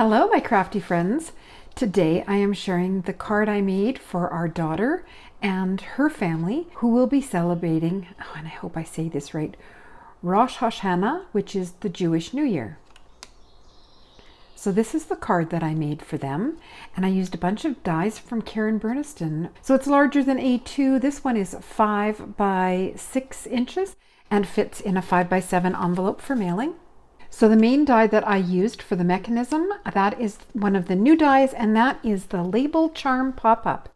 Hello, my crafty friends. Today I am sharing the card I made for our daughter and her family who will be celebrating, and I hope I say this right, Rosh Hashanah, which is the Jewish New Year. So this is the card that I made for them, and I used a bunch of dies from Karen Burniston. So it's larger than A2. This one is 5 by 6 inches and fits in a 5 by 7 envelope for mailing. So the main die that I used for the mechanism, that is one of the new dies, and that is the Label Charm Pop-Up.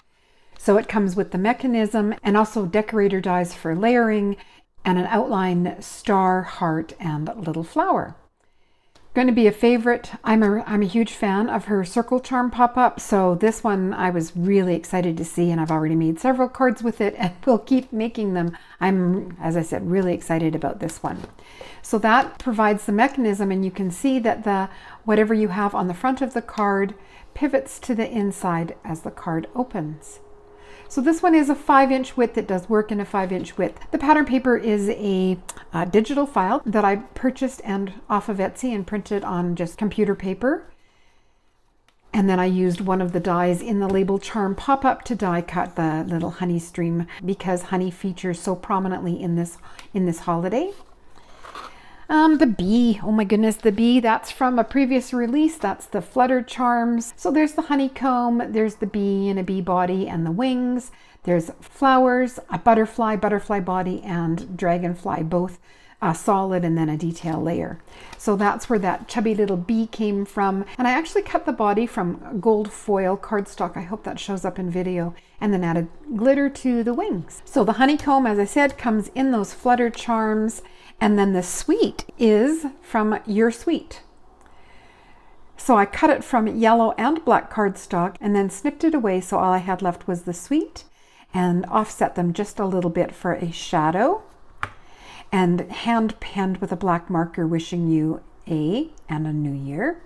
So it comes with the mechanism and also decorator dies for layering and an outline star, heart, and little flower. Going to be a favorite. I'm a huge fan of her Circle Charm Pop-Up, so this one I was really excited to see, and I've already made several cards with it and we'll keep making them. I'm, as I said, really excited about this one. So that provides the mechanism, and you can see that the whatever you have on the front of the card pivots to the inside as the card opens. So this one is a 5-inch width. It does work in a 5-inch width. The pattern paper is a digital file that I purchased and off of Etsy and printed on just computer paper. And then I used one of the dies in the Label Charm Pop-Up to die cut the little honey stream because honey features so prominently in this holiday. The bee, oh my goodness, the bee, that's from a previous release. That's the Flutter Charms. So there's the honeycomb, there's the bee and a bee body and the wings. There's flowers, a butterfly body, and dragonfly, both solid and then a detail layer. So that's where that chubby little bee came from. And I actually cut the body from gold foil cardstock. I hope that shows up in video. And then added glitter to the wings. So the honeycomb, as I said, comes in those Flutter Charms. And then the sweet is from Your Sweet. So I cut it from yellow and black cardstock and then snipped it away, so all I had left was the sweet, and offset them just a little bit for a shadow, and hand penned with a black marker wishing you a new year.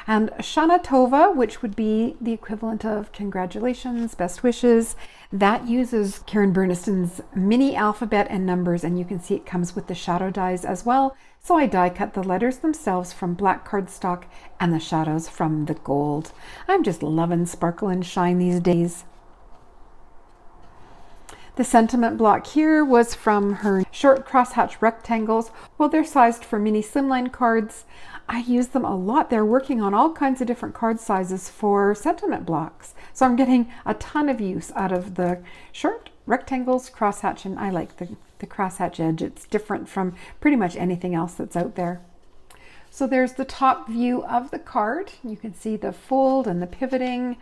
And Shana Tova, which would be the equivalent of congratulations, best wishes, that uses Karen Burniston's mini alphabet and numbers, and you can see it comes with the shadow dies as well. So I die cut the letters themselves from black cardstock and the shadows from the gold. I'm just loving sparkle and shine these days. The sentiment block here was from her short crosshatch rectangles. Well, they're sized for mini slimline cards. I use them a lot. They're working on all kinds of different card sizes for sentiment blocks. So I'm getting a ton of use out of the short rectangles, crosshatch, and I like the crosshatch edge. It's different from pretty much anything else that's out there. So there's the top view of the card. You can see the fold and the pivoting.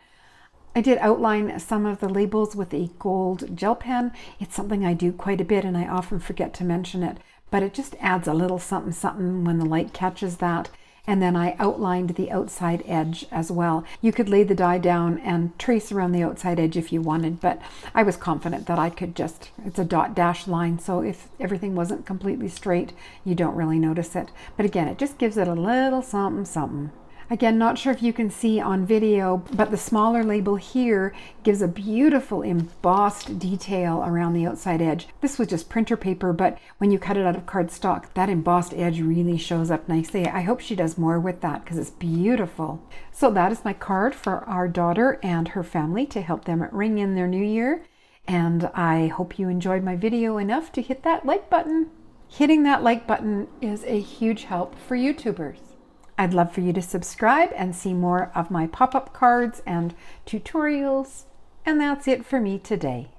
I did outline some of the labels with a gold gel pen. It's something I do quite a bit and I often forget to mention it, but it just adds a little something something when the light catches that. And then I outlined the outside edge as well. You could lay the die down and trace around the outside edge if you wanted, but I was confident that I could just, it's a dot dash line, so if everything wasn't completely straight, you don't really notice it. But again, it just gives it a little something something. Again, not sure if you can see on video, but the smaller label here gives a beautiful embossed detail around the outside edge. This was just printer paper, but when you cut it out of cardstock, that embossed edge really shows up nicely. I hope she does more with that because it's beautiful. So that is my card for our daughter and her family to help them ring in their new year. And I hope you enjoyed my video enough to hit that like button. Hitting that like button is a huge help for YouTubers. I'd love for you to subscribe and see more of my pop-up cards and tutorials. And that's it for me today.